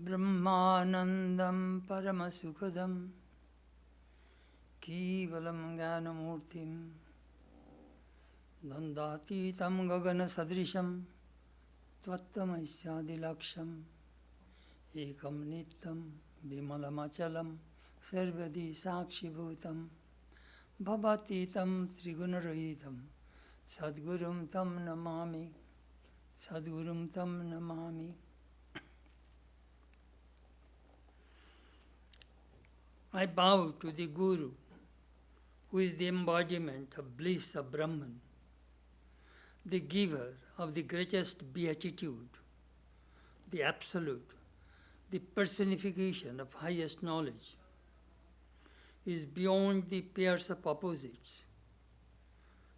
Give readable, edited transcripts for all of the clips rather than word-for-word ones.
ब्रह्मानन्दं परमसुखदं केवलं ज्ञानमूर्तिं द्वन्द्वातीतं गगनसदृशं त्वत्तमस्यादिलक्ष्यम् एकं नित्यं विमलमचलं सर्वदि साक्षिभूतं भवातीतं त्रिगुणरहितं सद्गुरुं तं नमामि सद्गुरुं तं Namami. I bow to the Guru, who is the embodiment of bliss of Brahman, the giver of the greatest beatitude, the Absolute, the personification of highest knowledge, is beyond the pairs of opposites,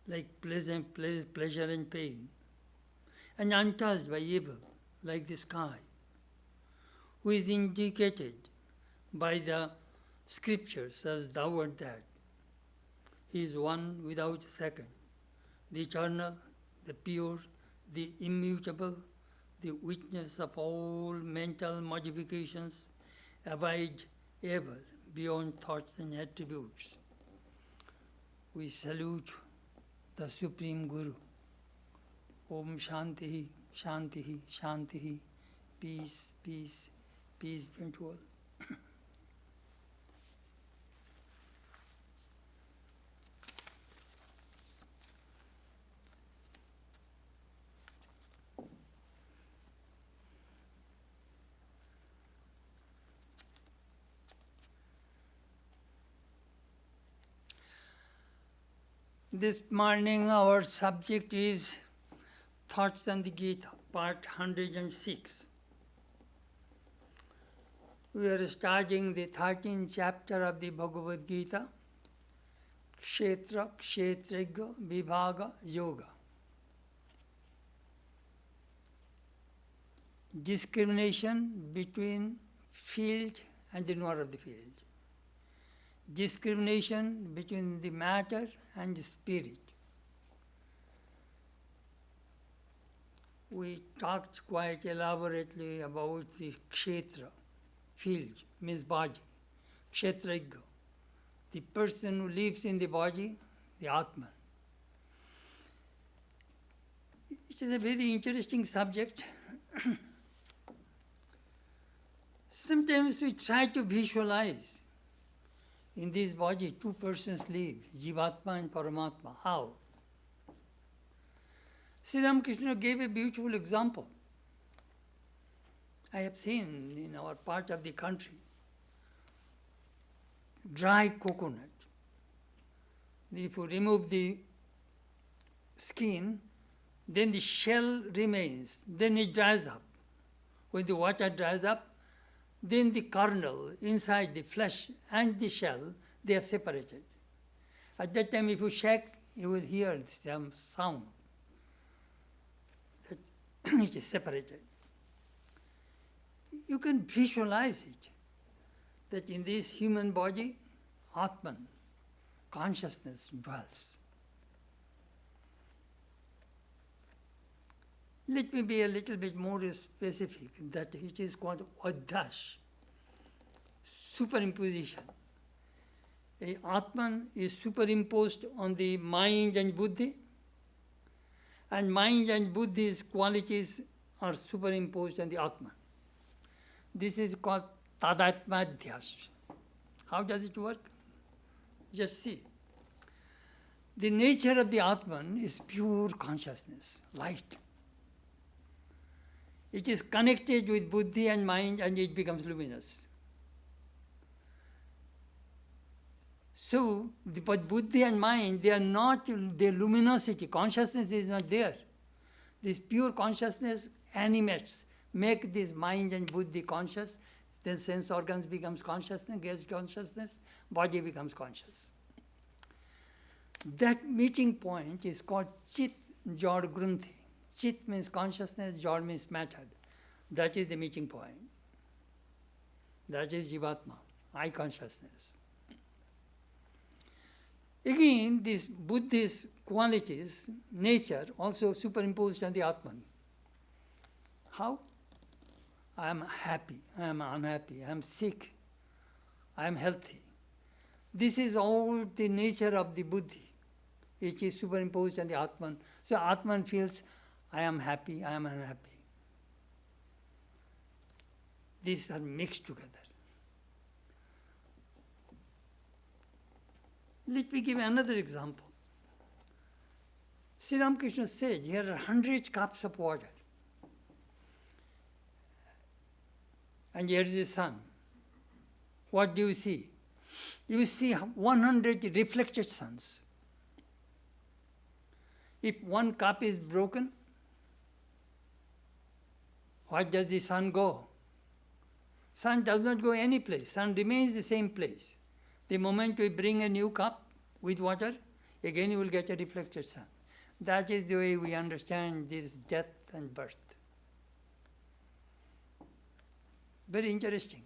like pleasure and pain, and untouched by evil, like the sky, who is indicated by the scriptures as thou art that. He is one without a second, the eternal, the pure, the immutable, the witness of all mental modifications, abide ever beyond thoughts and attributes. We salute the Supreme Guru. Om Shanti, Shanti, Shanti, peace, peace, peace be unto all. This morning our subject is Thoughts on the Gita, part 106. We are studying the 13th chapter of the Bhagavad Gita, Kshetra, Kshetrajna, Vibhaga, Yoga. Discrimination between field and the knower of the field. Discrimination between the matter and the spirit. We talked quite elaborately about the kshetra, field, means body, kshetrajna, the person who lives in the body, the Atman. It is a very interesting subject. Sometimes we try to visualize in this body, two persons live, Jivatma and Paramatma. How? Sri Ramakrishna gave a beautiful example. I have seen in our part of the country, dry coconut. If you remove the skin, then the shell remains, then it dries up. When the water dries up, then the kernel inside the flesh and the shell, they are separated. At that time, if you shake, you will hear some sound that it is separated. You can visualize it, that in this human body, Atman, consciousness dwells. Let me be a little bit more specific, that it is called Adhash, superimposition. A Atman is superimposed on the mind and buddhi, and mind and buddhi's qualities are superimposed on the Atman. This is called Tadatmadhyas. How does it work? Just see. The nature of the Atman is pure consciousness, light. It is connected with buddhi and mind and it becomes luminous. So, but buddhi and mind, they are not, their luminosity, consciousness is not there. This pure consciousness animates, make this mind and buddhi conscious, then sense organs becomes consciousness, gets consciousness, body becomes conscious. That meeting point is called Chit Jad Grunthi. Chit means consciousness, Jad means matter. That is the meeting point. That is Jivatma, I consciousness. Again, these Buddhist qualities, nature, also superimposed on the Atman. How? I am happy, I am unhappy, I am sick, I am healthy. This is all the nature of the Buddhi, which is superimposed on the Atman. So Atman feels, I am happy, I am unhappy. These are mixed together. Let me give another example. Sri Ramakrishna said, here are hundreds cups of water. And here is the sun. What do you see? You see 100 reflected suns. If one cup is broken, where does the sun go? Sun does not go any place. Sun remains the same place. The moment we bring a new cup with water, again you will get a reflected sun. That is the way we understand this death and birth. Very interesting.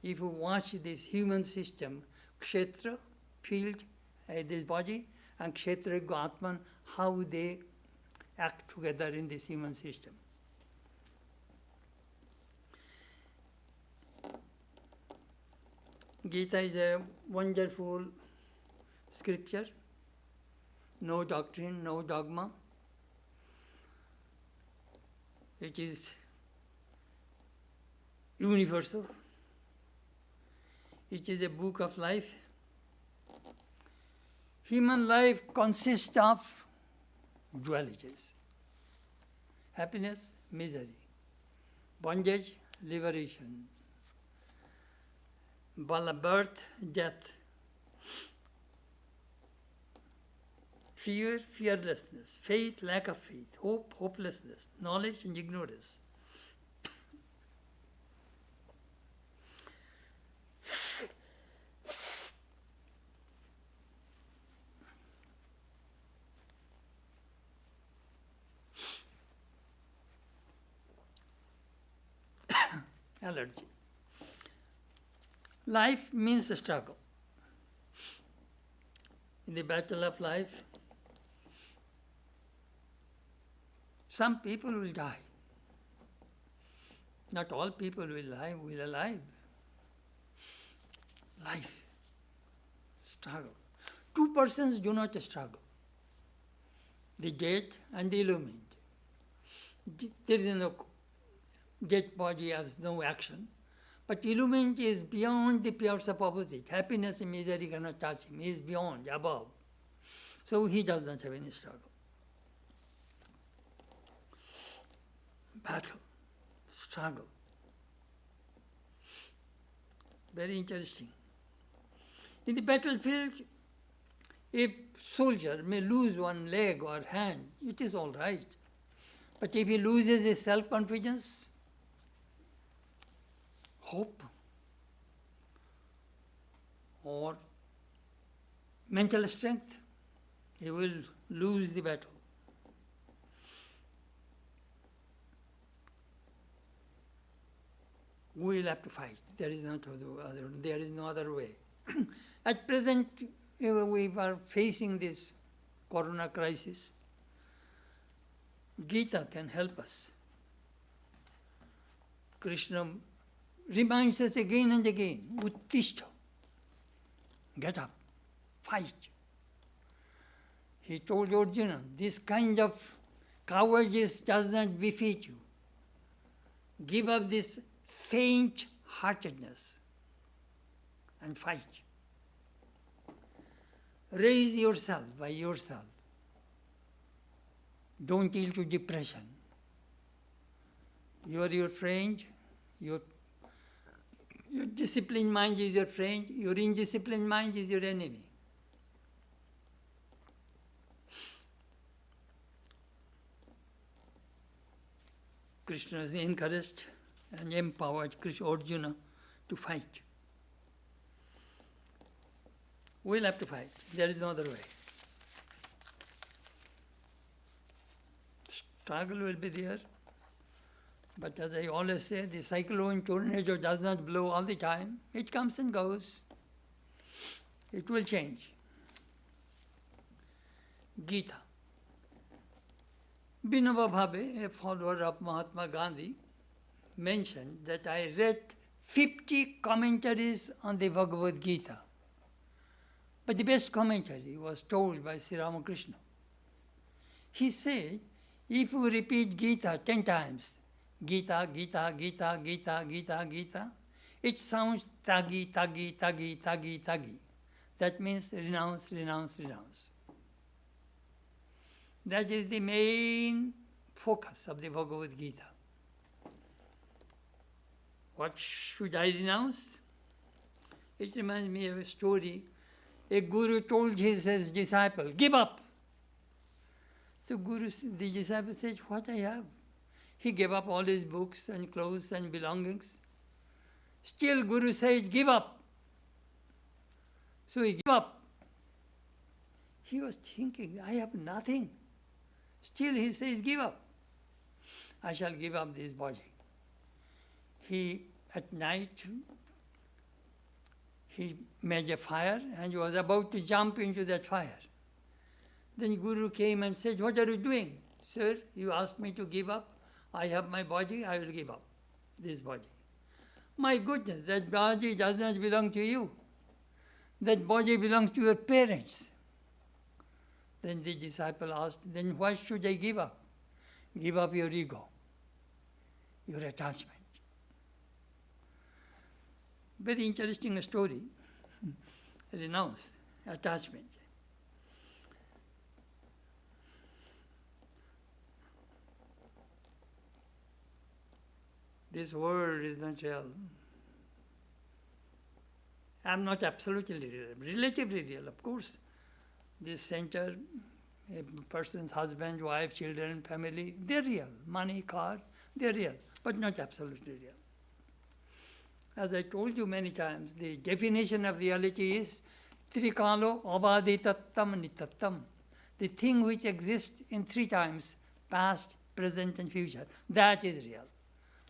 If you watch this human system, kshetra, field, this body, and kshetra, Atman, how they act together in this human system. Gita is a wonderful scripture. No doctrine, no dogma. It is universal. It is a book of life. Human life consists of dualities. Happiness, misery. Bondage, liberation. Birth, death. Fear, fearlessness. Faith, lack of faith. Hope, hopelessness. Knowledge and ignorance. Allergy. Life means a struggle. In the battle of life, some people will die. Not all people will alive. Life, struggle. Two persons do not struggle. The dead and the illumined. There is no dead body has no action. But illumined is beyond the powers of opposite. Happiness and misery cannot touch him. He is beyond, above. So he does not have any struggle. Battle, struggle. Very interesting. In the battlefield, a soldier may lose one leg or hand. It is all right. But if he loses his self-confidence, hope, or mental strength, he will lose the battle. We will have to fight. There is no other way. At present, we are facing this corona crisis. Gita can help us. Krishna reminds us again and again, Uttishta, get up, fight. He told Arjuna, this kind of cowardice does not befit you. Give up this faint-heartedness and fight. Raise yourself by yourself. Don't yield to depression. You are your friend, your disciplined mind is your friend, your indisciplined mind is your enemy. Krishna has encouraged and empowered Arjuna to fight. We'll have to fight. There is no other way. Struggle will be there. But as I always say, the cyclone tornado does not blow all the time. It comes and goes. It will change. Gita. Vinoba Bhave, a follower of Mahatma Gandhi, mentioned that I read 50 commentaries on the Bhagavad Gita. But the best commentary was told by Sri Ramakrishna. He said, if you repeat Gita 10 times, Gita, Gita, Gita, Gita, Gita, Gita, it sounds tagi, tagi, tagi, tagi, tagi. That means renounce, renounce, renounce. That is the main focus of the Bhagavad Gita. What should I renounce? It reminds me of a story. A guru told his disciple, give up. So the disciple said, what I have? He gave up all his books and clothes and belongings. Still Guru says, give up. So he gave up. He was thinking, I have nothing. Still he says, give up. I shall give up this body. At night, he made a fire and was about to jump into that fire. Then Guru came and said, what are you doing? Sir, you asked me to give up. I have my body, I will give up this body. My goodness, that body does not belong to you. That body belongs to your parents. Then the disciple asked, then what should I give up? Give up your ego, your attachment. Very interesting story. Renounce attachment. This world is not real. I am not absolutely real, relatively real, of course. This center, a person's husband, wife, children, family, they're real. Money, car, they're real, but not absolutely real. As I told you many times, the definition of reality is trikalo abaditattam nitattam. The thing which exists in 3 times, past, present, and future, that is real.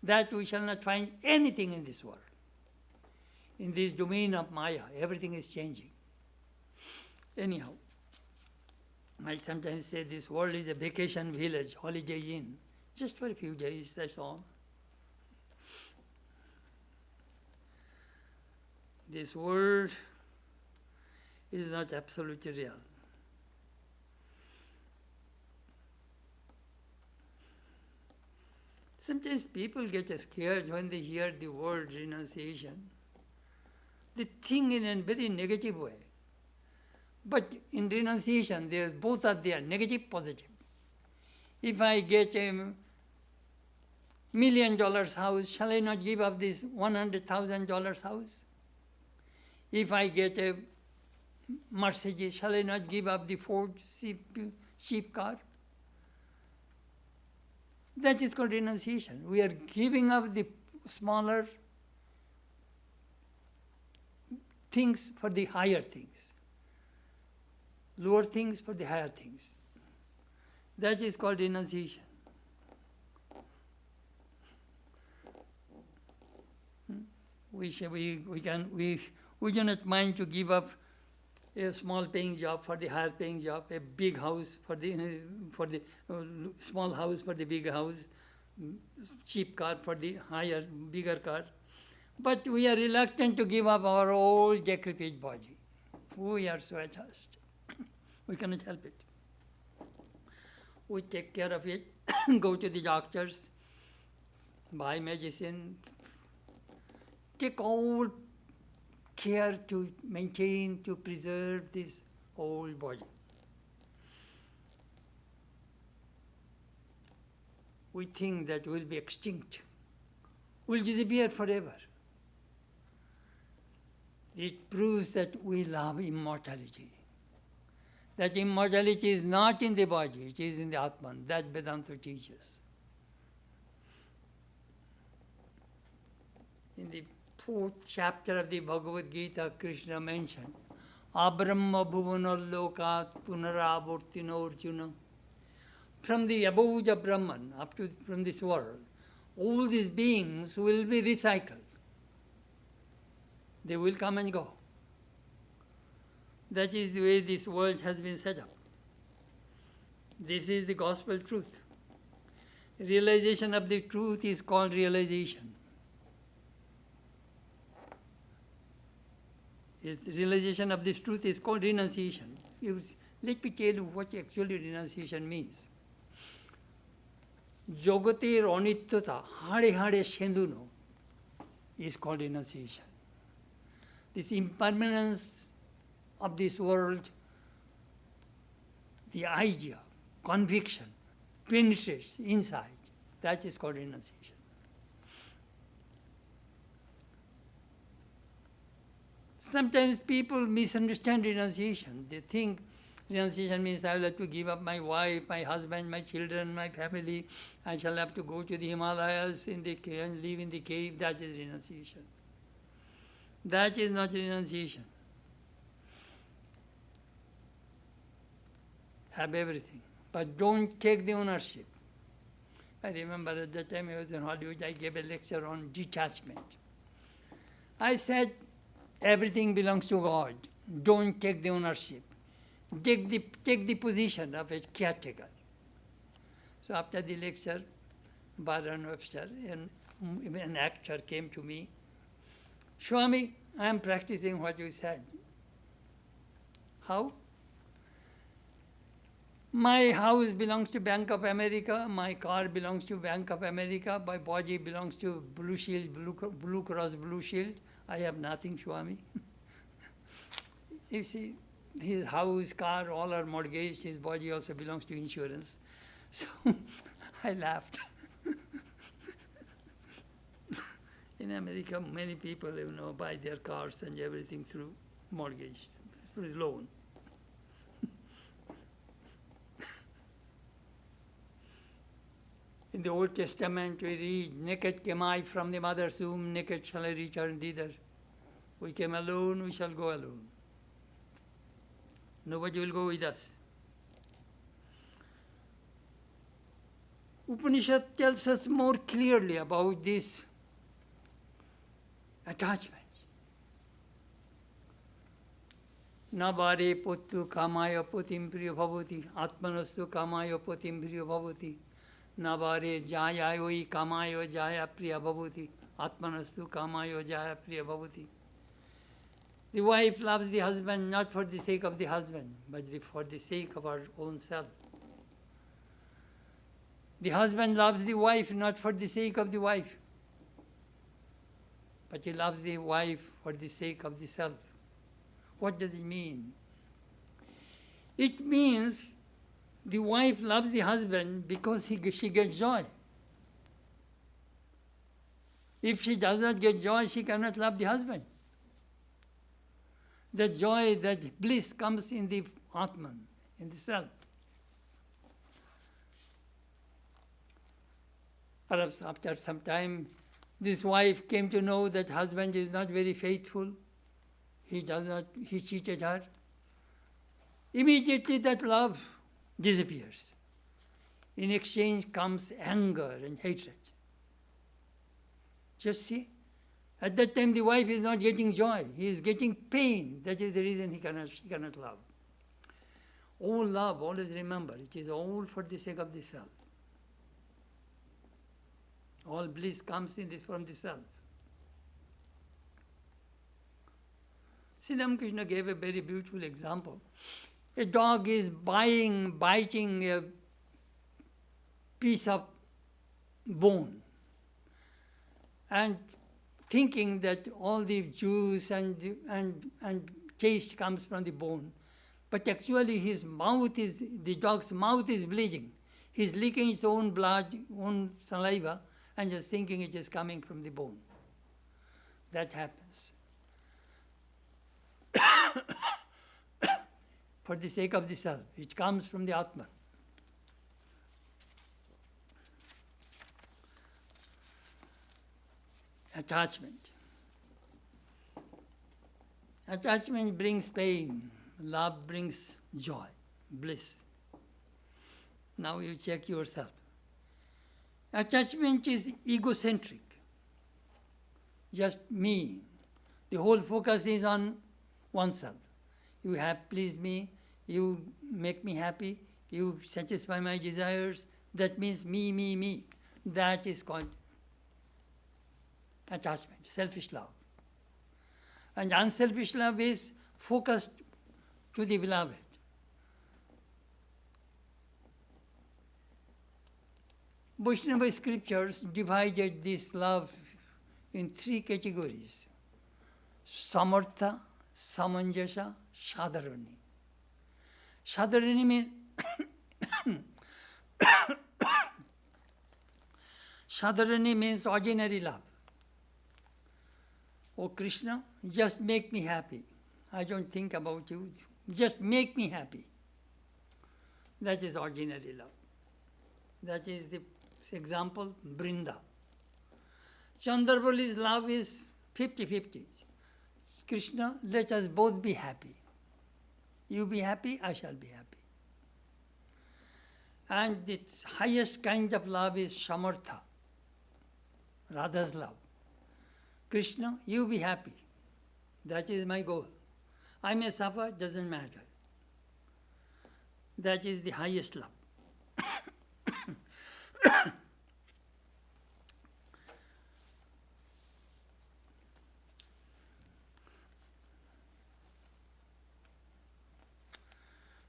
That we shall not find anything in this world. In this domain of Maya, everything is changing. Anyhow, I sometimes say this world is a vacation village, holiday inn, just for a few days, that's all. This world is not absolutely real. Sometimes people get scared when they hear the word renunciation. They think in a very negative way. But in renunciation, both are there, negative, positive. If I get $1 million house, shall I not give up this $100,000 house? If I get a Mercedes, shall I not give up the Ford cheap car? That is called renunciation. We are giving up the smaller things for the higher things. Lower things for the higher things. That is called renunciation. We do not mind to give up a small paying job for the higher paying job, a big house for the small house for the big house, cheap car for the higher, bigger car. But we are reluctant to give up our old decrepit body. We are so attached. We cannot help it. We take care of it, go to the doctors, buy medicine, take all care to maintain, to preserve this old body. We think that we'll be extinct, we'll disappear forever. It proves that we love immortality. That immortality is not in the body, it is in the Atman. That Vedanta teaches. In the 4th chapter of the Bhagavad Gita, Krishna mentioned, Abrahma bhuvanalokat punaravartino Arjuna. From the above the Brahman, up to from this world, all these beings will be recycled. They will come and go. That is the way this world has been set up. This is the gospel truth. Realization of the truth is called realization. Realization of this truth is called renunciation. Let me tell you what actually renunciation means. Jogater onityata, hare hare shenduno, is called renunciation. This impermanence of this world, the idea, conviction, penetrates inside. That is called renunciation. Sometimes people misunderstand renunciation. They think renunciation means I will have to give up my wife, my husband, my children, my family. I shall have to go to the Himalayas in the cave and live in the cave. That is renunciation. That is not renunciation. Have everything, but don't take the ownership. I remember at the time I was in Hollywood, I gave a lecture on detachment. I said, everything belongs to God. Don't take the ownership. Take the position of a caretaker. So after the lecture, Baron Webster, an actor, came to me. Swami, I am practicing what you said. How? My house belongs to Bank of America, my car belongs to Bank of America, my body belongs to Blue Shield, Blue Cross Blue Shield. I have nothing, Swami. You see, his house, car, all are mortgaged, his body also belongs to insurance. So I laughed. In America, many people buy their cars and everything through mortgage, through loan. In the Old Testament, we read, naked came I from the mother's womb, naked shall I return thither. We came alone, we shall go alone. Nobody will go with us. Upanishad tells us more clearly about this attachment. Nabare pottu kamaya potim priya bhavati, atmanastu kamaya potim priya bhavati. Nabare jayayoi kamayo jaya priya bhavati, atmanastu kamayo jaya priya bhavati. The wife loves the husband not for the sake of the husband, but for the sake of her own self. The husband loves the wife not for the sake of the wife, but he loves the wife for the sake of the self. What does it mean? It means the wife loves the husband because she gets joy. If she does not get joy, she cannot love the husband. The joy, that bliss comes in the Atman, in the self. Perhaps after some time, this wife came to know that husband is not very faithful. He cheated her. Immediately that love disappears. In exchange comes anger and hatred. Just see, at that time the wife is not getting joy, he is getting pain. That is the reason she cannot love. All love, always remember, it is all for the sake of the self. All bliss comes from the self. Sri Ramakrishna gave a very beautiful example. A dog is biting a piece of bone and thinking that all the juice and taste comes from the bone. But actually the dog's mouth is bleeding. He's licking his own blood, own saliva, and just thinking it is coming from the bone. That happens. For the sake of the self, it comes from the Atman. Attachment. Attachment brings pain. Love brings joy, bliss. Now you check yourself. Attachment is egocentric. Just me. The whole focus is on oneself. You have pleased me, you make me happy, You satisfy my desires, that means me, me, me. That is called attachment, selfish love. And unselfish love is focused to the beloved. Vaishnava scriptures divided this love in 3 categories: samartha, samanjasa, sadharani. Sadharani means sadharani means ordinary love. Oh Krishna, just make me happy. I don't think about you. Just make me happy. That is ordinary love. That is the example, Brinda. Chandrabali's love is 50-50. Krishna, let us both be happy. You be happy, I shall be happy. And the highest kind of love is Samartha, Radha's love. Krishna, you be happy. That is my goal. I may suffer, doesn't matter. That is the highest love.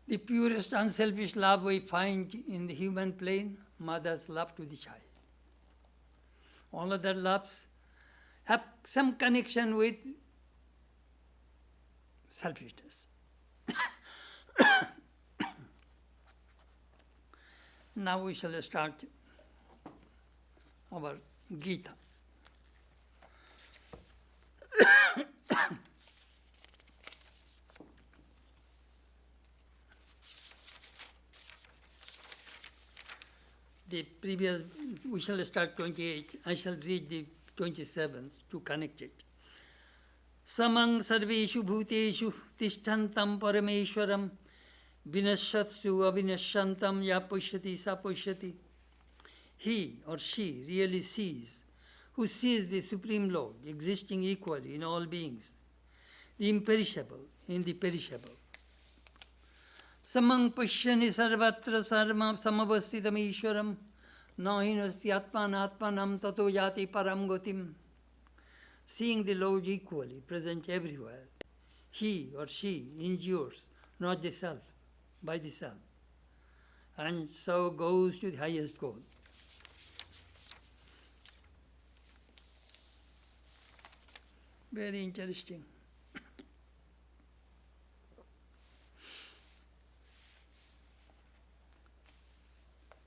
The purest unselfish love we find in the human plane, mother's love to the child. All other loves have some connection with selfishness. Now we shall start our Gita. The previous, we shall start 28. I shall read the 27th to connect it. Samang sarveshu bhuteshu tishtantam parameshwaram vinashatsu avinashantam ya pushyati sa pushyati. He or she really sees, who sees the Supreme Lord existing equally in all beings, the imperishable in the perishable. Samang pashyani sarvatra sarma samavasthitam ishwaram nahinasti atmanatmanam tato yati param gotim. Seeing the Lord equally present everywhere, he or she endures not the self, by the self, and so goes to the highest goal. Very interesting.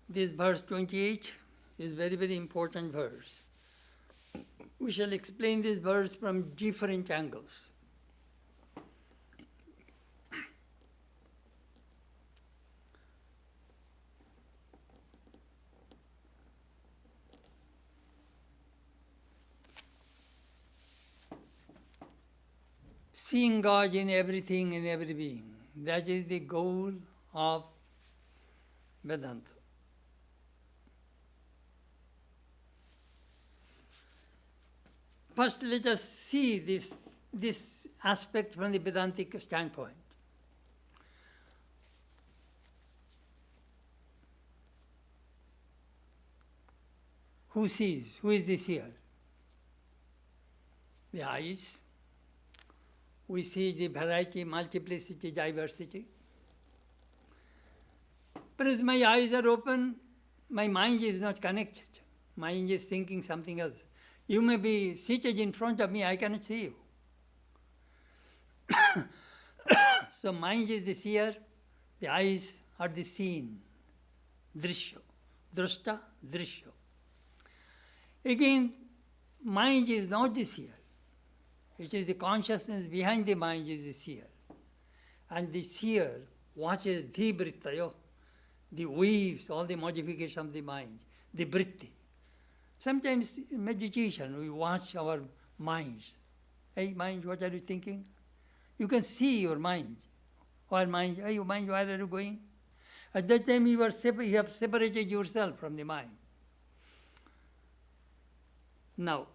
This verse 28 is very, very important verse. We shall explain this verse from different angles. Seeing God in everything, in every being, that is the goal of Vedanta. First, let us see this aspect from the Vedantic standpoint. Who sees? Who is the seer? The eyes. We see the variety, multiplicity, diversity. But as my eyes are open, my mind is not connected. Mind is thinking something else. You may be seated in front of me, I cannot see you. So mind is the seer, the eyes are the seen. Drishya. Drashta, drishya. Again, mind is not the seer. It is the consciousness behind the mind is the seer. And the seer watches the vrittayo, the waves, all the modification of the mind, the vritti. Sometimes in meditation, we watch our minds. Hey, mind, what are you thinking? You can see your mind. Or mind, hey, mind, where are you going? At that time, you have separated yourself from the mind. Now,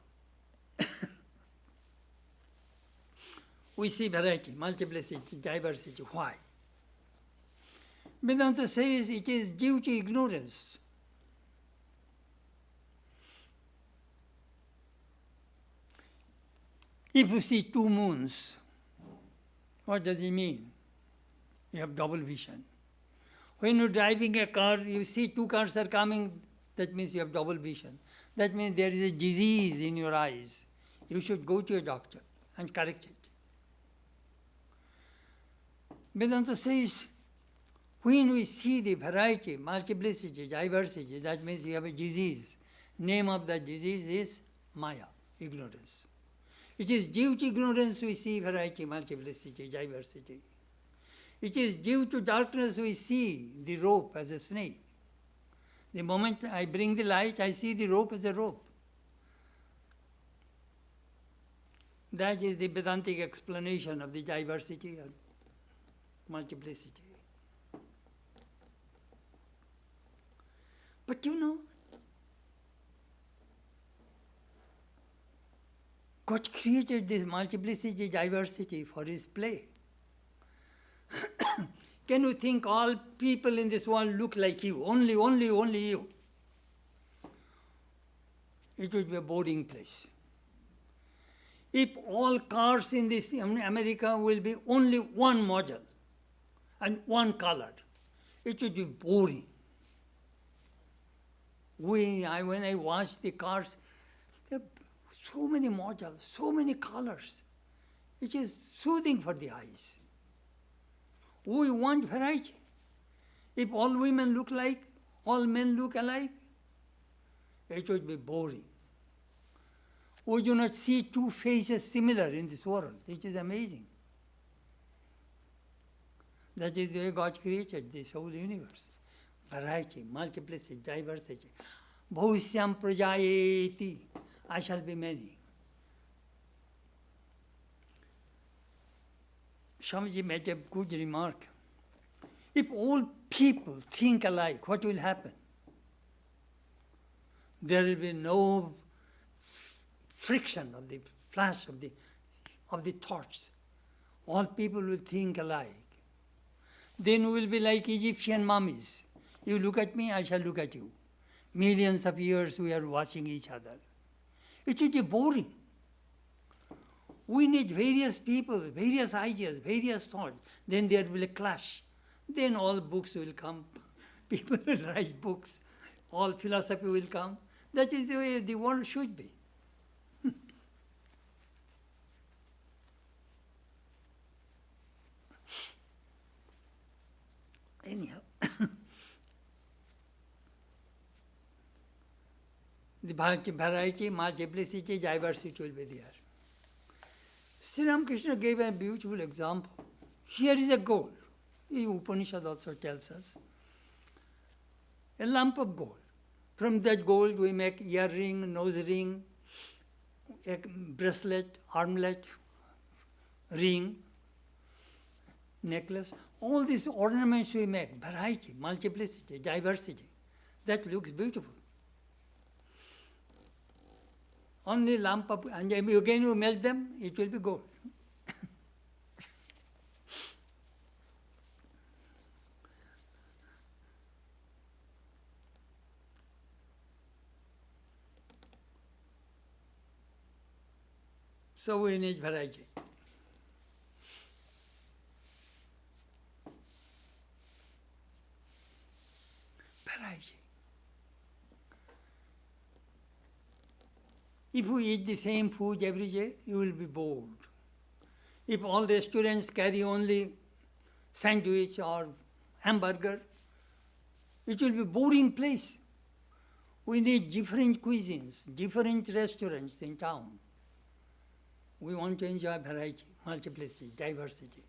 we see variety, multiplicity, diversity. Why? Vedanta says it is due to ignorance. If you see two moons, what does it mean? You have double vision. When you're driving a car, you see two cars are coming, that means you have double vision. That means there is a disease in your eyes. You should go to a doctor and correct it. Vedanta says, when we see the variety, multiplicity, diversity, that means you have a disease. Name of that disease is Maya, ignorance. It is due to ignorance we see variety, multiplicity, diversity. It is due to darkness we see the rope as a snake. The moment I bring the light, I see the rope as a rope. That is the Vedantic explanation of the diversity and multiplicity. But you know, God created this multiplicity, diversity for His play. Can you think all people in this world look like you? Only you. It would be a boring place. If all cars in this America will be only one model and one color, it would be boring. When I watch the cars, there are so many models, so many colors. It is soothing for the eyes. We want variety. If all women look like, all men look alike, it would be boring. We do not see two faces similar in this world. It is amazing. That is the way God created this whole universe. Variety, multiplicity, diversity. Bhavishyam prajayeti. I shall be many. Swamiji made a good remark. If all people think alike, what will happen? There will be no friction of the flash of the thoughts. All people will think alike. Then we will be like Egyptian mummies. You look at me, I shall look at you. Millions of years we are watching each other. It would be boring. We need various people, various ideas, various thoughts. Then there will be a clash. Then all books will come. People will write books. All philosophy will come. That is the way the world should be. Anyhow, the variety, multiplicity, diversity will be there. Sri Ramakrishna gave a beautiful example. Here is a gold. The Upanishad also tells us. A lump of gold. From that gold we make earring, nose ring, a bracelet, armlet, ring, necklace. All these ornaments we make, variety, multiplicity, diversity. That looks beautiful. Only lump of, and again you melt them, it will be gold. So we need variety. Variety. If you eat the same food every day, you will be bored. If all restaurants carry only sandwich or hamburger, it will be a boring place. We need different cuisines, different restaurants in town. We want to enjoy variety, multiplicity, diversity.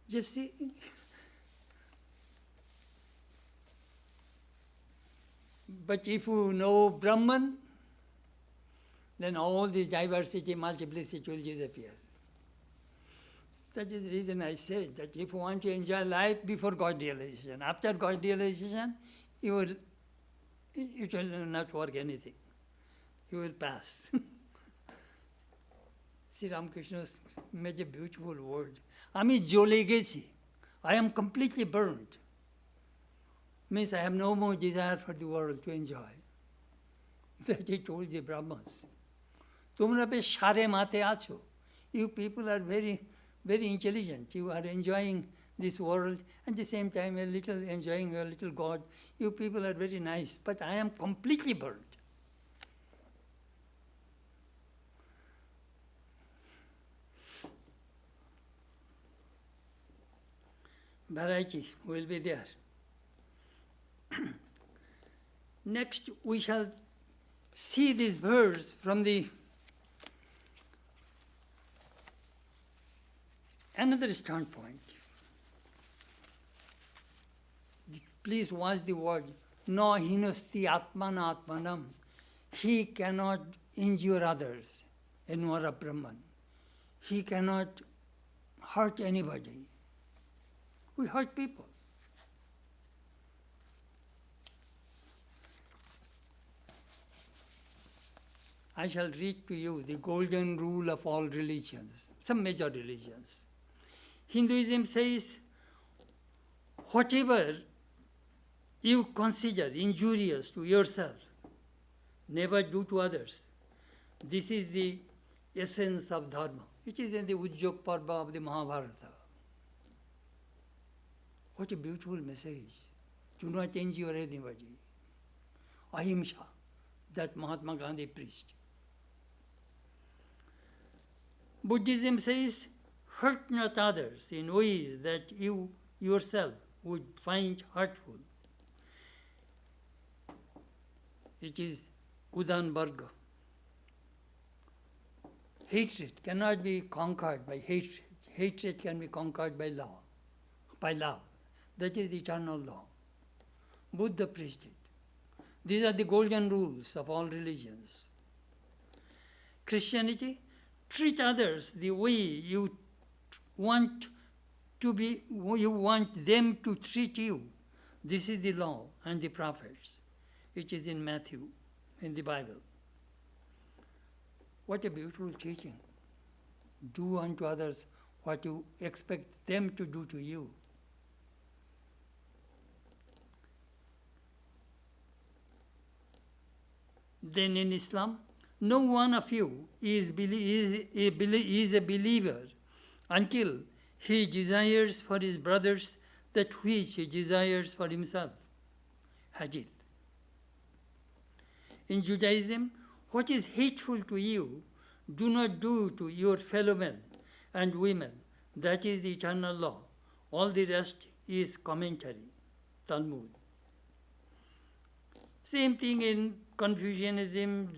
Just see. But if you know Brahman, then all this diversity, multiplicity will disappear. That is the reason I said that if you want to enjoy life before God realization, after God realization, it will not work anything. You will pass. Sri Ramakrishna made a beautiful word. আমি জ্বলে গেছি I am completely burnt. Means I have no more desire for the world to enjoy. That he told the Brahmins. Tumra pe share mate acho. You people are very, very intelligent. You are enjoying this world, at the same time a little enjoying a little God. You people are very nice, but I am completely burnt. Variety will be there. Next, we shall see this verse from the another standpoint. Please watch the word. No hinasti atmana atmanam. He cannot injure others. Envara Brahman. He cannot hurt anybody. We hurt people. I shall read to you the golden rule of all religions, some major religions. Hinduism says, whatever you consider injurious to yourself, never do to others. This is the essence of dharma. It is in the Ujjog Parva of the Mahabharata. What a beautiful message. Do not injure anybody. Ahimsa, that Mahatma Gandhi preached. Buddhism says, hurt not others in ways that you yourself would find hurtful. It is Udan Varga. Hatred cannot be conquered by hatred. Hatred can be conquered by law, by love. That is the eternal law. Buddha preached it. These are the golden rules of all religions. Christianity, treat others the way you want them to treat you. This is the law and the prophets. It is in Matthew, in the Bible. What a beautiful teaching. Do unto others what you expect them to do to you. Then in Islam, no one of you is a believer until he desires for his brothers that which he desires for himself. Hadith. In Judaism, what is hateful to you, do not do to your fellow men and women. That is the eternal law. All the rest is commentary, Talmud. Same thing in Confucianism,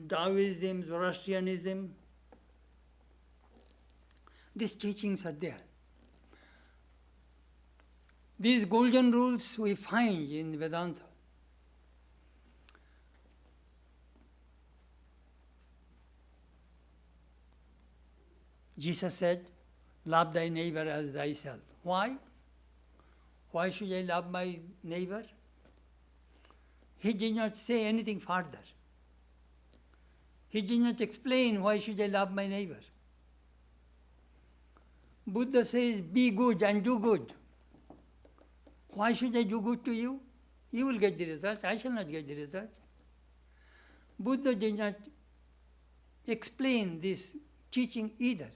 Taoism, Zoroastrianism. These teachings are there. These golden rules we find in Vedanta. Jesus said, love thy neighbor as thyself. Why? Why should I love my neighbor? He did not say anything further. He did not explain why should I love my neighbor. Buddha says, be good and do good. Why should I do good to you? You will get the result. I shall not get the result. Buddha did not explain this teaching either.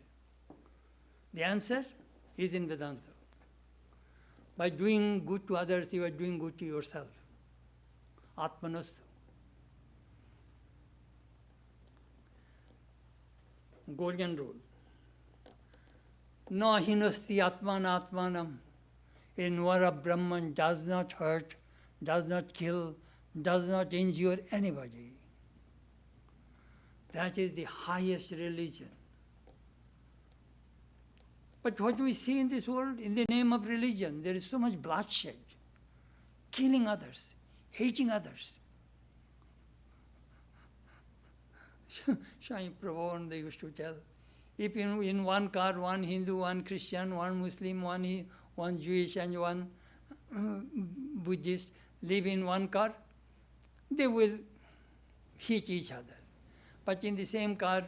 The answer is in Vedanta. By doing good to others, you are doing good to yourself. Atmanastu. Golden rule. No hinasti atmana atmanam. Envara Brahman does not hurt, does not kill, does not injure anybody. That is the highest religion. But what we see in this world, in the name of religion, there is so much bloodshed, killing others, hating others. Swami Prabhupada, they used to tell, if in one car, one Hindu, one Christian, one Muslim, one Jewish and one Buddhist live in one car, they will hit each other. But in the same car,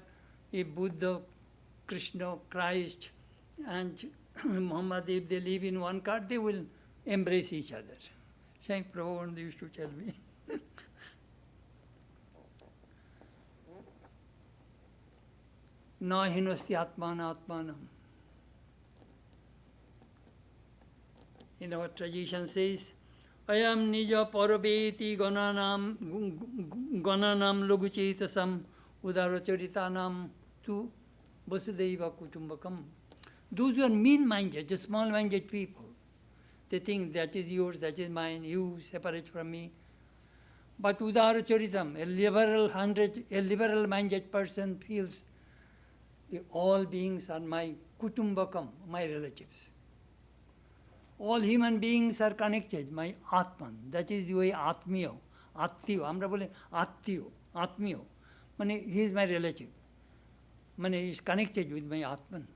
if Buddha, Krishna, Christ, and Muhammad, if they live in one car, they will embrace each other. Shaykh Prabhupada used to tell me. Na hinasti atmana atmanam. In our tradition says, Ayam nija parabeti gananam loguchetasam udaracharitanam tu vasudaiva kutumbakam. Those who are mean-minded, just small-minded people, they think that is yours, that is mine, you separate from me. But udaracharitam, a liberal-minded person feels all beings are my kutumbakam, my relatives. All human beings are connected, my Atman. That is the way Atmiyo, Attiyo. Amra bole Attiyo, Atmiyo. Mane, he is my relative. Mane, he is connected with my Atman.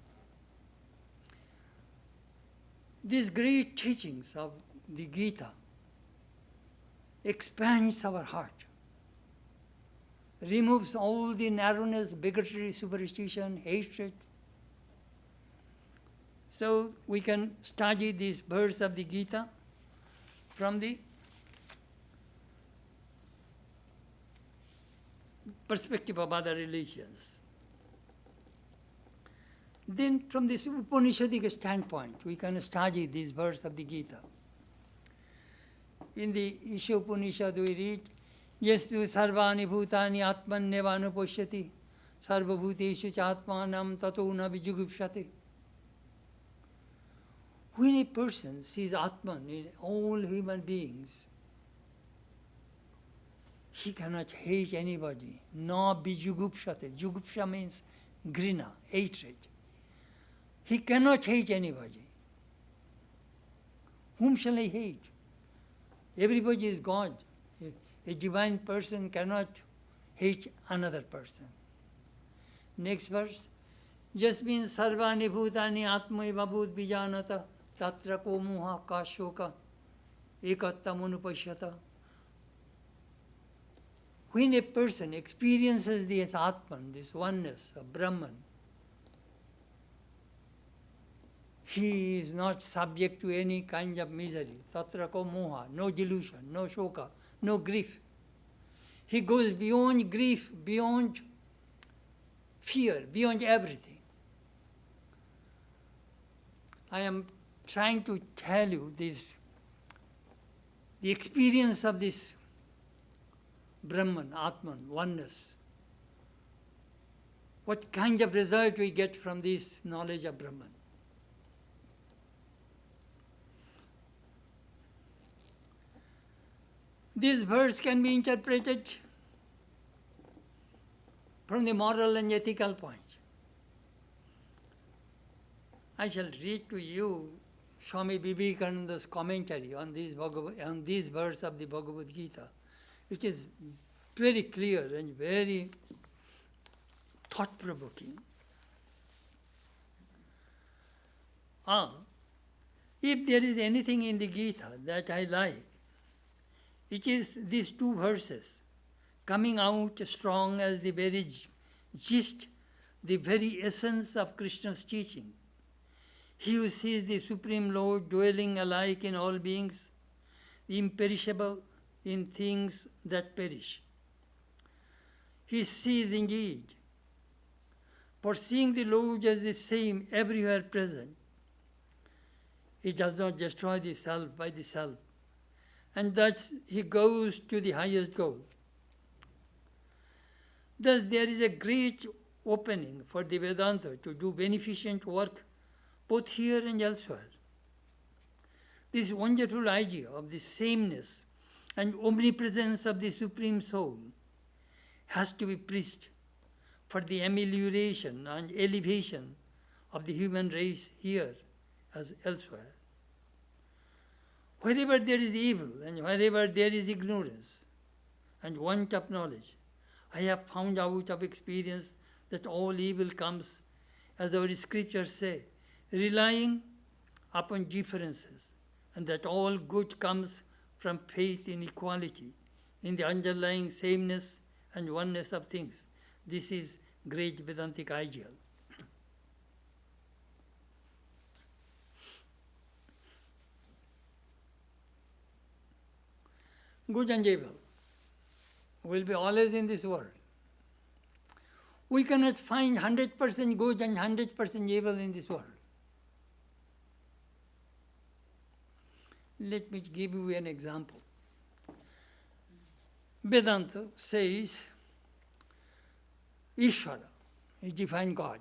These great teachings of the Gita expands our heart, removes all the narrowness, bigotry, superstition, hatred. So we can study this verse of the Gita from the perspective of other religions. Then from this Upanishadic standpoint, we can study this verse of the Gita. In the Isha Upanishad we read, Yastu sarvani bhutani atman nevanu poshyati sarva bhuteshu chatmanam tato na vijugupshati. When a person sees Atman in all human beings, he cannot hate anybody. No bijugupshate. Jugupsha means grina, hatred. He cannot hate anybody. Whom shall I hate? Everybody is God. A divine person cannot hate another person. Next verse. Just means sarvani bhutani atmaiva bhut bijanata tatra ko muha kashoka ekattam anupashyata. When a person experiences this Atman, this oneness of Brahman, he is not subject to any kind of misery. Tatra ko moha, no delusion, no shoka, no grief. He goes beyond grief, beyond fear, beyond everything. I am trying to tell you this, the experience of this Brahman, Atman, oneness. What kind of result we get from this knowledge of Brahman? This verse can be interpreted from the moral and ethical point. I shall read to you Swami Vivekananda's commentary on this verse of the Bhagavad Gita, which is very clear and very thought-provoking. If there is anything in the Gita that I like, it is these two verses, coming out strong as the very gist, the very essence of Krishna's teaching. He who sees the Supreme Lord dwelling alike in all beings, imperishable in things that perish. He sees indeed, foreseeing the Lord as the same everywhere present. He does not destroy the self by the self, and thus he goes to the highest goal. Thus there is a great opening for the Vedanta to do beneficent work both here and elsewhere. This wonderful idea of the sameness and omnipresence of the Supreme Soul has to be preached for the amelioration and elevation of the human race here as elsewhere. Wherever there is evil and wherever there is ignorance and want of knowledge, I have found out of experience that all evil comes, as our scriptures say, relying upon differences, and that all good comes from faith in equality, in the underlying sameness and oneness of things. This is great Vedantic ideal. good and evil will be always in this world. We cannot find 100% good and 100% evil in this world. Let me give you an example. Vedanta says Ishvara is divine God.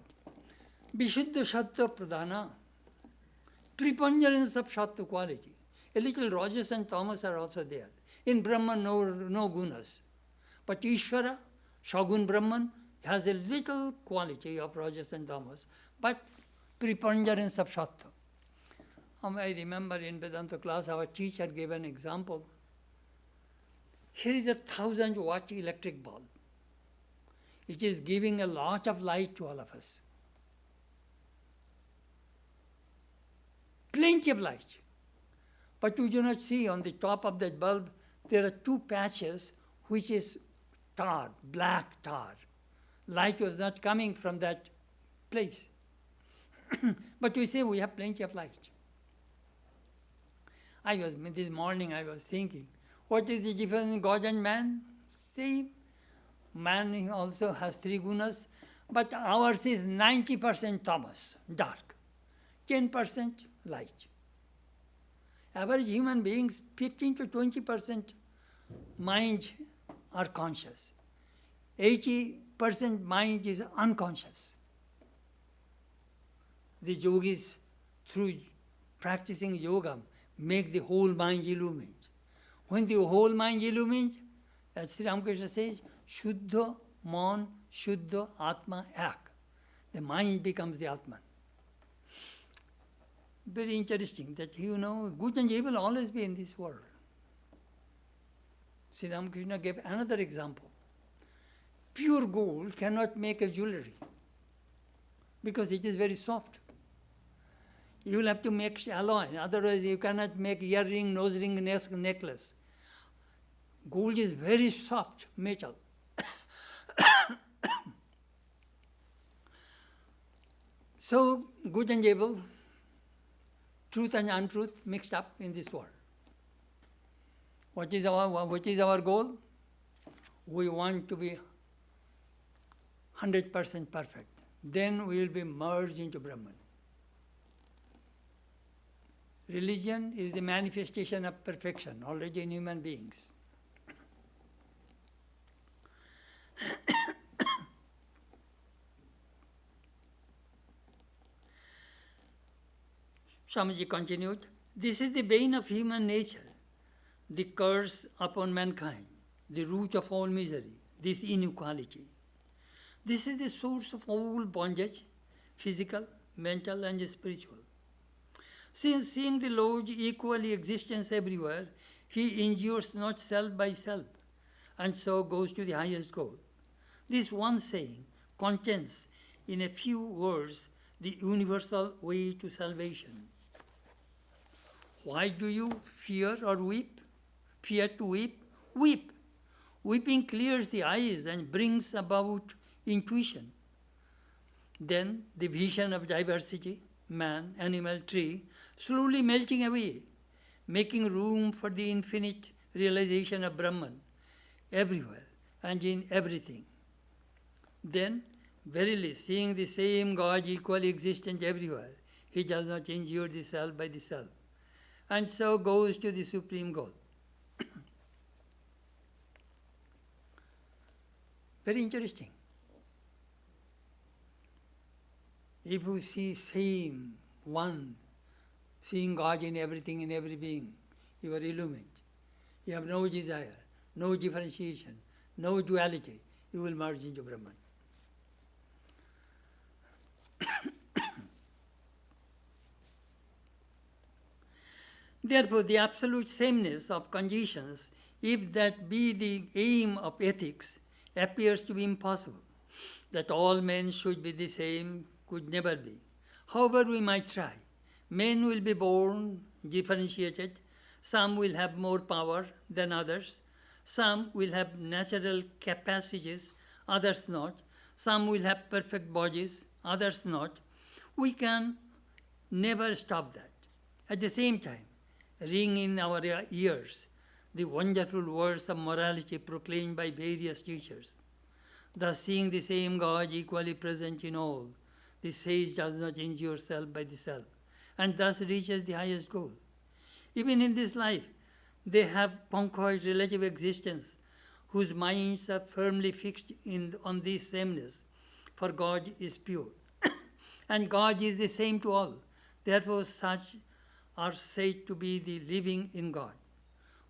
Vishuddha Sattva Pradhana, preponderance of Sattva quality. A little Rajas and Tamas are also there. In Brahman, no gunas. But Ishvara, Shagun Brahman, has a little quality of Rajas and Tamas, but preponderance of Sattva. I remember in Vedanta class, our teacher gave an example. Here is a 1,000-watt electric bulb. It is giving a lot of light to all of us. Plenty of light. But you do not see on the top of that bulb, there are two patches, which is tar, black tar. Light was not coming from that place. But we say we have plenty of light. This morning I was thinking, what is the difference in God and man? Same. Man also has three gunas, but ours is 90% tamas, dark, 10% light. Average human beings, 15 to 20% mind are conscious. 80% mind is unconscious. The yogis, through practicing yoga, make the whole mind illumined. When the whole mind illumined, as Sri Ramakrishna says, Shuddha Man, Shuddha Atma Ek. The mind becomes the Atman. Very interesting that, good and evil will always be in this world. Sri Ramakrishna gave another example. Pure gold cannot make a jewelry because it is very soft. You will have to make alloy, otherwise you cannot make earring, nose ring, necklace. Gold is very soft metal. So, good and evil, truth and untruth mixed up in this world. What is our goal? We want to be 100% perfect. Then we will be merged into Brahman. Religion is the manifestation of perfection already in human beings. Swamiji continued, this is the bane of human nature, the curse upon mankind, the root of all misery, this inequality. This is the source of all bondage, physical, mental, and spiritual. Since seeing the Lord's equally existence everywhere, he endures not self by self, and so goes to the highest goal. This one saying contains, in a few words, the universal way to salvation. Why do you fear or weep? Fear to weep? Weep. Weeping clears the eyes and brings about intuition. Then the vision of diversity, man, animal, tree, slowly melting away, making room for the infinite realization of Brahman everywhere and in everything. Then, verily, seeing the same God equally existent everywhere, he does not endure the self by the self, and so goes to the supreme goal. Very interesting. If you see same one, seeing God in everything, in every being, you are illumined. You have no desire, no differentiation, no duality. You will merge into Brahman. Therefore, the absolute sameness of conditions, if that be the aim of ethics, appears to be impossible. That all men should be the same could never be. However we might try, men will be born differentiated. Some will have more power than others. Some will have natural capacities, others not. Some will have perfect bodies, others not. We can never stop that. At the same time, ring in our ears the wonderful words of morality proclaimed by various teachers. Thus, seeing the same God equally present in all, the sage does not injure self by the self, and thus reaches the highest goal. Even in this life, they have conquered relative existence, whose minds are firmly fixed on this sameness, for God is pure, and God is the same to all. Therefore, such are said to be the living in God.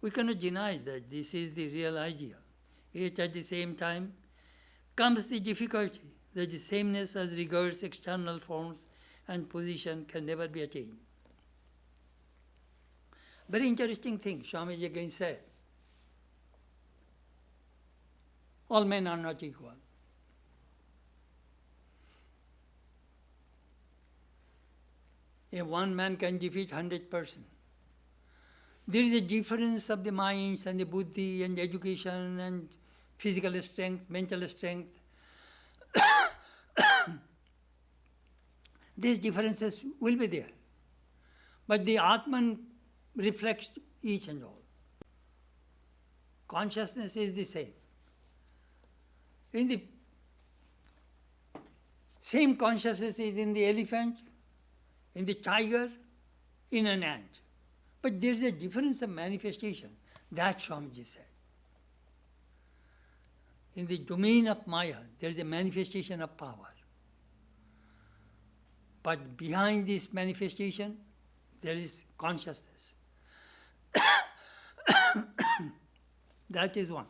We cannot deny that this is the real idea. Yet at the same time comes the difficulty that the sameness as regards external forms and position can never be attained. Very interesting thing, Swamiji again said. All men are not equal. One man can defeat 100%. There is a difference of the minds and the buddhi and education and physical strength, mental strength. These differences will be there. But the Atman reflects each and all. Consciousness is the same. In the same consciousness is in the elephant, in the tiger, in an ant. But there is a difference of manifestation. That Swamiji said. In the domain of Maya, there is a manifestation of power. But behind this manifestation, there is consciousness. That is one.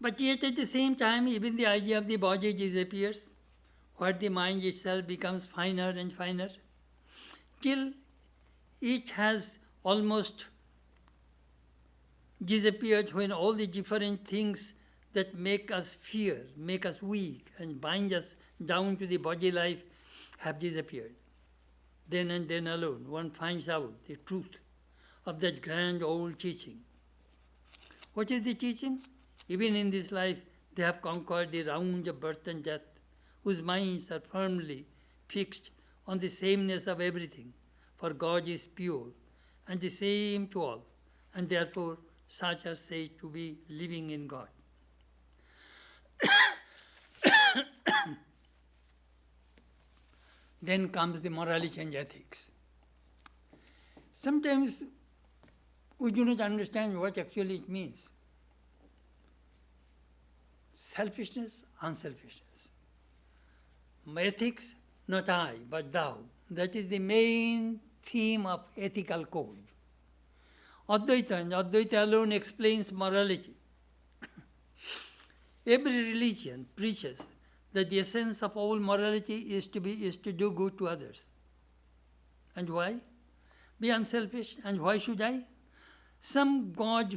But yet at the same time, even the idea of the body disappears, where the mind itself becomes finer and finer, till it has almost disappeared when all the different things that make us fear, make us weak, and bind us down to the body life have disappeared. Then and then alone, one finds out the truth of that grand old teaching. What is the teaching? Even in this life, they have conquered the round of birth and death, whose minds are firmly fixed on the sameness of everything, for God is pure and the same to all, and therefore such are said to be living in God. Then comes the morality and ethics. Sometimes we do not understand what actually it means. Selfishness, unselfishness. Ethics, not I, but thou. That is the main theme of ethical code. Advaita and Advaita alone explains morality. Every religion preaches that the essence of all morality is to do good to others. And why? Be unselfish. And why should I? Some God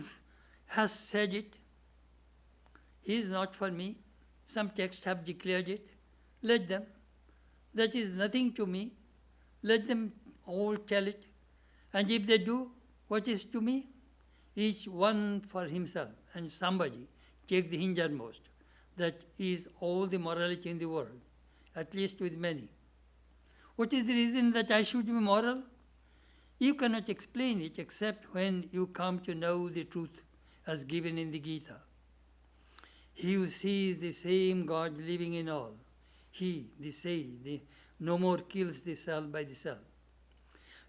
has said it. He is not for me. Some texts have declared it. Let them. That is nothing to me. Let them all tell it. And if they do what is to me, each one for himself, and somebody take the hindermost. That is all the morality in the world, at least with many. What is the reason that I should be moral? You cannot explain it except when you come to know the truth as given in the Gita. He who sees the same God living in all, he, the sage, no more kills the self by the self.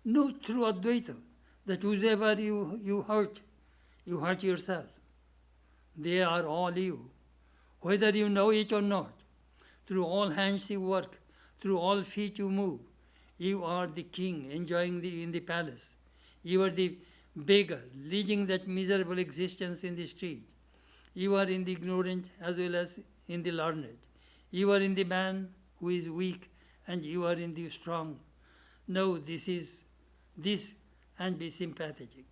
Know through Advaita that whoever you hurt yourself. They are all you, whether you know it or not. Through all hands you work, through all feet you move. You are the king enjoying in the palace. You are the beggar leading that miserable existence in the street. You are in the ignorant as well as in the learned. You are in the man who is weak, and you are in the strong. Know this and be sympathetic.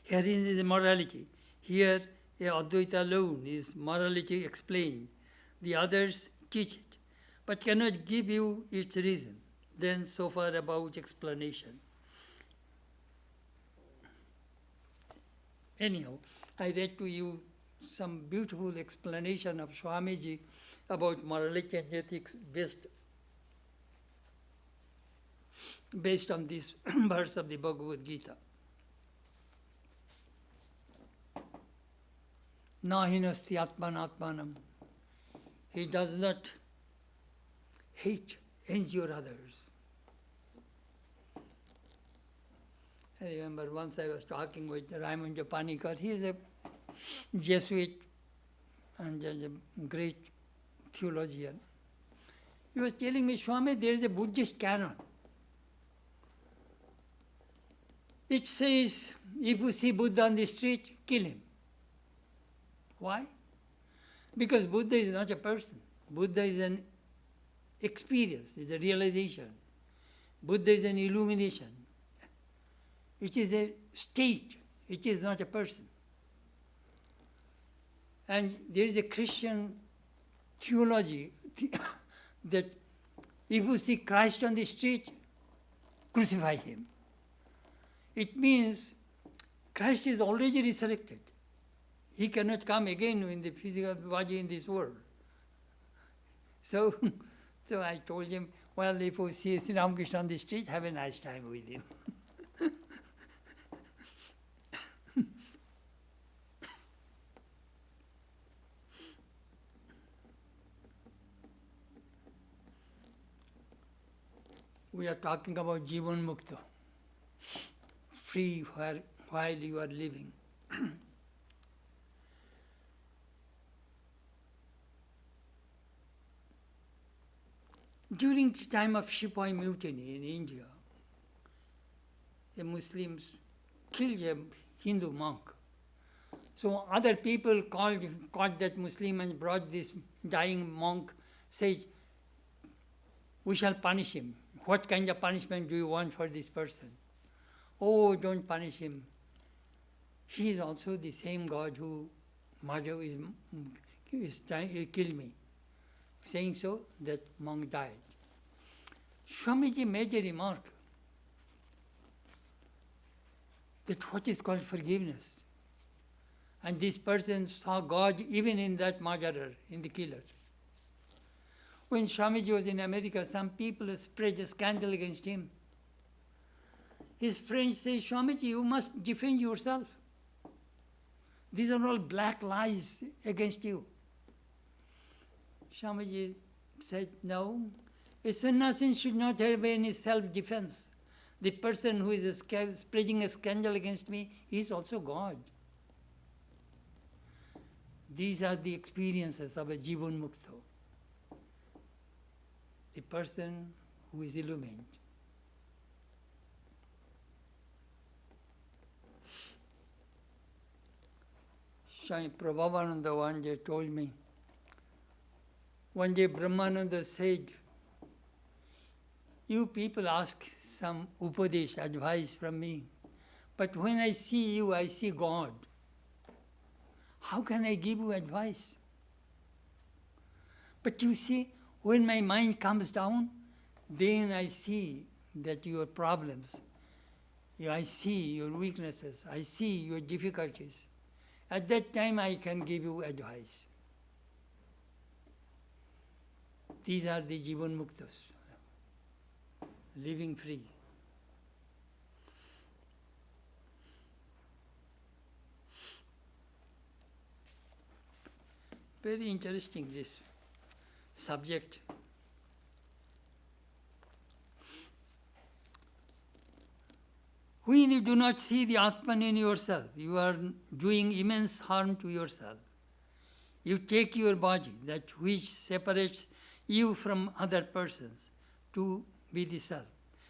Here is the morality. Here, Advaita alone is morality explained. The others teach it, but cannot give you its reason. Then, so far about explanation. Anyhow, I read to you some beautiful explanation of Swamiji about morality and ethics based based on this verse of the Bhagavad Gita. Nahinasti atmanatmanam. He does not hate, injure others. I remember once I was talking with Raymond Japanikar. He is a Jesuit and a great theologian. He was telling me, Swami, there is a Buddhist canon. It says, if you see Buddha on the street, kill him. Why? Because Buddha is not a person. Buddha is an experience, is a realization. Buddha is an illumination. It is a state. It is not a person. And there is a Christian theology that if you see Christ on the street, crucify him. It means Christ is already resurrected. He cannot come again in the physical body in this world. So I told him, well, if you see Sri Ramakrishna on the street, have a nice time with him. We are talking about Jivan Mukta, free while you are living. During the time of Sepoy Mutiny in India, the Muslims killed a Hindu monk. So other people caught that Muslim and brought this dying monk, said, we shall punish him. What kind of punishment do you want for this person? Oh, don't punish him. He is also the same God who Madhav is trying to kill me. Saying so, that monk died. Swamiji made a remark that what is called forgiveness. And this person saw God even in that murderer, in the killer. When Swamiji was in America, some people spread a scandal against him. His friends say, Swamiji, you must defend yourself. These are all black lies against you. Swamiji said, no, a sannyasi should not have any self-defense. The person who is spreading a scandal against me is also God. These are the experiences of a Jivan Mukta, the person who is illumined. Swami Prabhavananda one day told me, one day Brahmananda said, you people ask some upadesh, advice from me, but when I see you, I see God. How can I give you advice? But you see, when my mind comes down, then I see that your problems, I see your weaknesses, I see your difficulties. At that time, I can give you advice. These are the Jivan Muktas, living free. Very interesting, this subject. When you do not see the Atman in yourself, you are doing immense harm to yourself. You take your body, that which separates you from other persons, to be the self.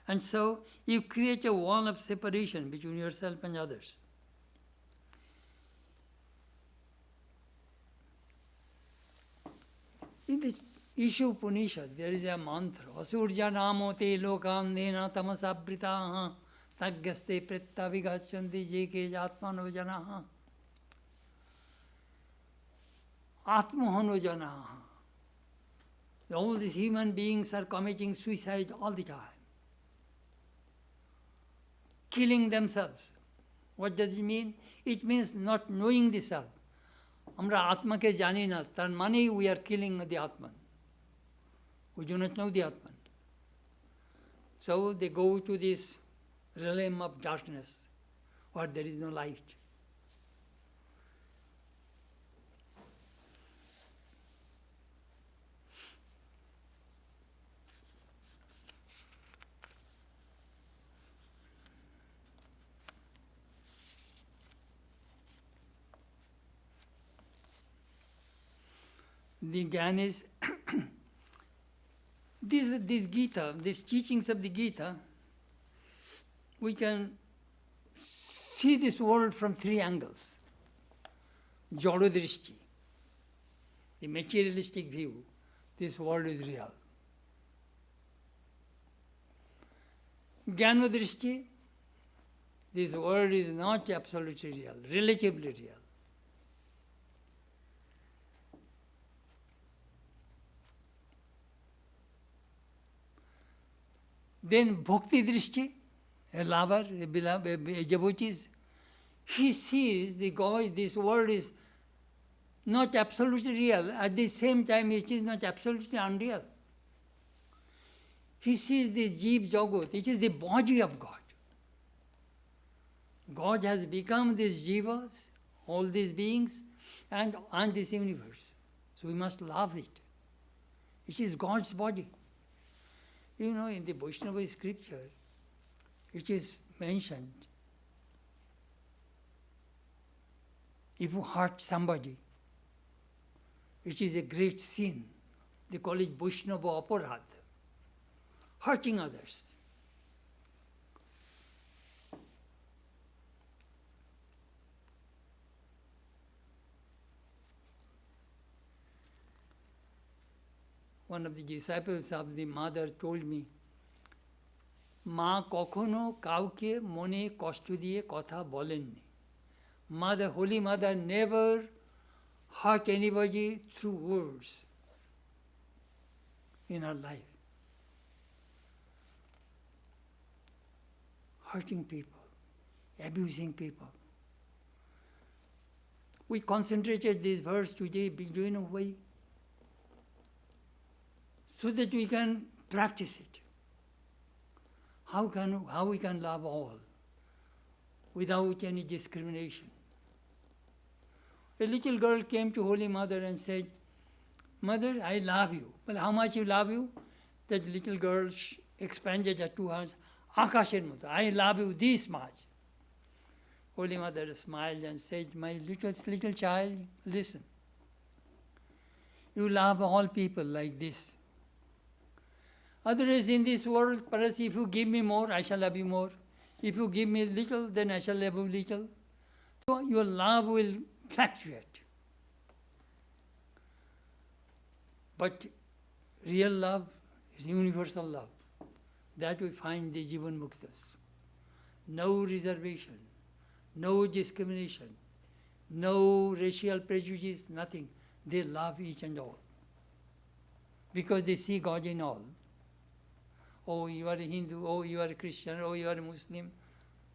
And so you create a wall of separation between yourself and others. In the Isha Upanishad, there is a mantra, Asurja namote lokam dena tamasabritaha tagyaste pretta vigachanti jeke jatmano janaha atmohano janaha. All these human beings are committing suicide all the time, killing themselves. What does it mean? It means not knowing the self. Amra Atma ke jani na, tar mane we are killing the Atman. We do not know the Atman. So they go to this realm of darkness where there is no light. The Gyan is this Gita, these teachings of the Gita, we can see this world from three angles. Jadodrishti, the materialistic view, this world is real. Jnanodrishti, this world is not absolutely real, relatively real. Then Bhakti Drishti, a lover, a beloved, a devotee, he sees the God, this world is not absolutely real. At the same time, it is not absolutely unreal. He sees the Jeev Jagat, it is the body of God. God has become these Jivas, all these beings, and this universe. So we must love it. It is God's body. You know, in the Vaishnava scripture, it is mentioned, if you hurt somebody, it is a great sin. They call it Vaishnava Aparadha, hurting others. One of the disciples of the mother told me, মা কখনো কাউকে মনে কষ্ট দিয়ে কথা বলেননি. Mother, Holy Mother never hurt anybody through words in her life. Hurting people, abusing people. We concentrated this verse today, do you know why? So that we can practice it. How we can love all without any discrimination. A little girl came to Holy Mother and said, Mother, I love you. Well, how much you love you? That little girl expanded her two hands. Akasher Mother, I love you this much. Holy Mother smiled and said, my little child, listen. You love all people like this. Otherwise, in this world, perhaps if you give me more, I shall love you more. If you give me little, then I shall love you little. So your love will fluctuate. But real love is universal love. That we find the Jivan Muktas. No reservation, no discrimination, no racial prejudice, nothing. They love each and all. Because they see God in all. Oh, you are a Hindu, oh, you are a Christian, oh, you are a Muslim.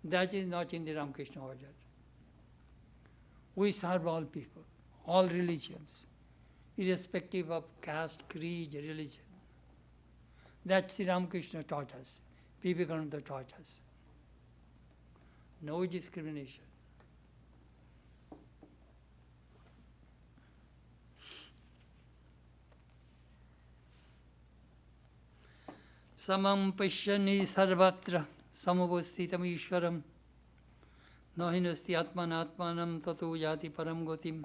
That is not in the Ramakrishna order. We serve all people, all religions, irrespective of caste, creed, religion. That Sri Ramakrishna taught us, Vivekananda taught us. No discrimination. Samam pashyani sarvatra samavasthitam ishwaram nahinasti atmanatmanam tato yati param gotim.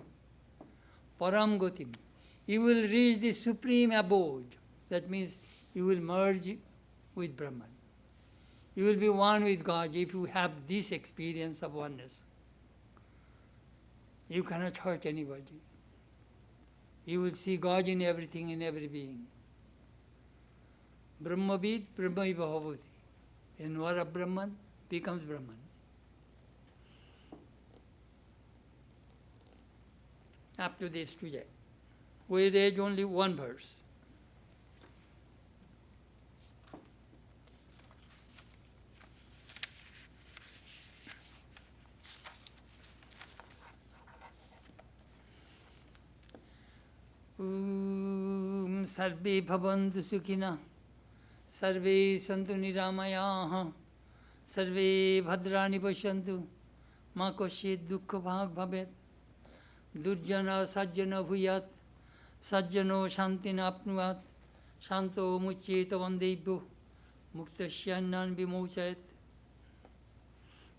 Param gotim. You will reach the supreme abode. That means you will merge with Brahman. You will be one with God if you have this experience of oneness. You cannot hurt anybody. You will see God in everything, in every being. Brahmavid, Brahmaiva Bhavati. In what of Brahman becomes Brahman. Up to this today. We read only one verse. Sarve bhavantu sukhina सर्वे सन्तु निरामयाः सर्वे भद्राणि पश्यन्तु मा कश्चित् दुःखभाग् भवेत् दुर्जनः सज्जनो भूयात् सज्जनो शान्तिनाप्नुयात् शान्तो मुच्येत वन्देभ्यो मुक्तस्यान्नान् विमोचयेत्.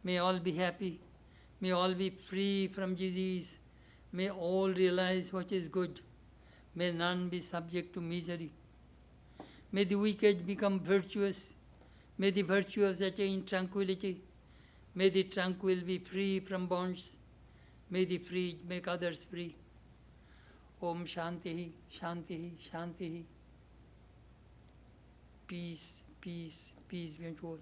May all be happy. May all be free from disease. May all realize what is good. May none be subject to misery. May the wicked become virtuous. May the virtuous attain tranquility. May the tranquil be free from bonds. May the free make others free. Om Shanti, Shanti, Shanti. Peace, peace, peace be unto all.